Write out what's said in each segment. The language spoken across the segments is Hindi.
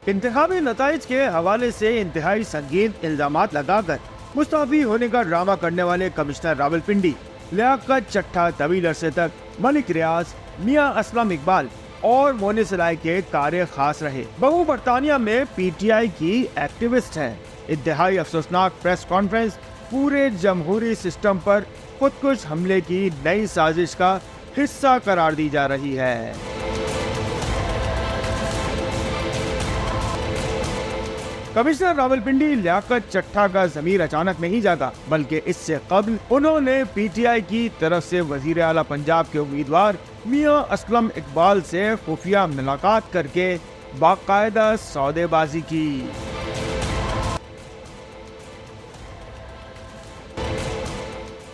इंतखाबी नताइज के हवाले से इंतहाई संगीन इल्जामात लगाकर मुस्तफी होने का ड्रामा करने वाले कमिश्नर रावलपिंडी लियाकत चट्टा तवील अरसे तक मलिक रियाज, मियां असलम इकबाल और मोनिस इलाही के कार्य खास रहे। बहू बरतानिया में पीटीआई की एक्टिविस्ट हैं। इंतहाई अफसोसनाक प्रेस कॉन्फ्रेंस पूरे जमहूरी सिस्टम पर खुदकुश हमले की नई साजिश का हिस्सा करार दी जा रही है। कमिश्नर रावलपिंडी लियाकत चट्टा का ज़मीर अचानक नहीं जागा, बल्कि इससे कबल उन्होंने पीटीआई की तरफ से वजीर आला पंजाब के उम्मीदवार मियां असलम इकबाल से खुफिया मुलाकात करके बाकायदा सौदेबाजी की।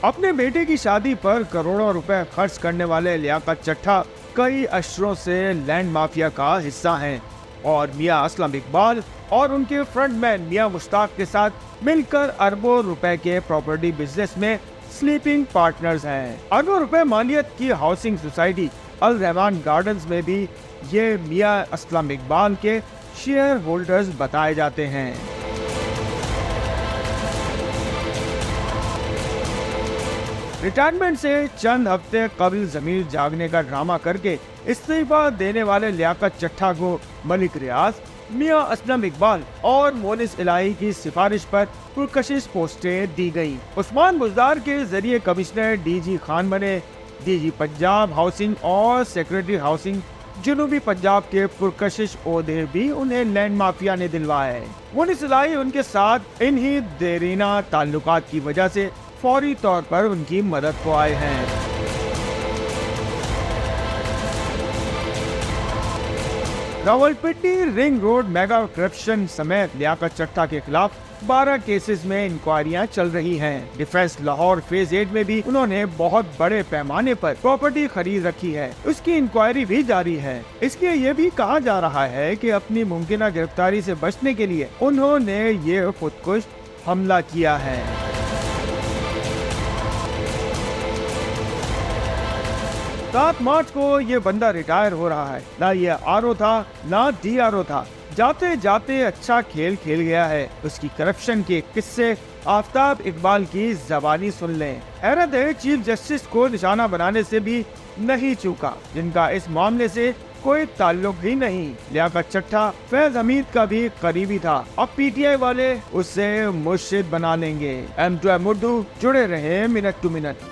अपने बेटे की शादी पर करोड़ों रुपए खर्च करने वाले लियाकत चट्टा कई अशरों से लैंड माफिया का हिस्सा हैं और मियां असलम इकबाल और उनके फ्रंटमैन मियां मुश्ताक के साथ मिलकर अरबों रुपए के प्रॉपर्टी बिजनेस में स्लीपिंग पार्टनर्स हैं। अरबों रुपए मालियत की हाउसिंग सोसाइटी अल रहमान गार्डन्स में भी ये मियां असलम इकबाल के शेयर होल्डर्स बताए जाते हैं। रिटायरमेंट से चंद हफ्ते कबल जमीर जागने का ड्रामा करके इस्तीफा देने वाले लियाकत चट्टा को मलिक रियाज, मियां असलम इकबाल और मोनिस इलाही की सिफारिश पर पुरकशिश पोस्टें दी गयी। उस्मान बुजदार के जरिए कमिश्नर डीजी खान बने। डीजी पंजाब हाउसिंग और सेक्रेटरी हाउसिंग जनूबी पंजाब के पुरकशिश ओहदे भी उन्हें लैंड माफिया ने दिलवाए। मोनिस इलाही उनके साथ इन्हीं देरीना ताल्लुकात की वजह से फौरी तौर पर उनकी मदद को आए हैं। Rawalpindi ring road mega corruption समेत लियाकत चट्टा के खिलाफ 12 केसेस में इंक्वायरियां चल रही हैं। डिफेंस लाहौर फेज 8 में भी उन्होंने बहुत बड़े पैमाने पर प्रॉपर्टी खरीद रखी है। उसकी इंक्वायरी भी जारी है। इसलिए ये भी कहा जा रहा है कि अपनी मुमकिन गिरफ्तारी से बचने के लिए उन्होंने ये खुदकुश हमला किया है। 7 मार्च को ये बंदा रिटायर हो रहा है। ना ये आरओ था, ना डीआरओ था। जाते जाते अच्छा खेल खेल गया है। उसकी करप्शन के किस्से आफ्ताब इकबाल की जबानी सुन लें। हैरत है, चीफ जस्टिस को निशाना बनाने से भी नहीं चूका, जिनका इस मामले से कोई ताल्लुक ही नहीं। लियाकत चट्टा फैज हमीद का भी करीबी था। अब पीटीआई वाले उसे मुर्शिद बना लेंगे। M2M उर्दू जुड़े रहे मिनट टू मिनट।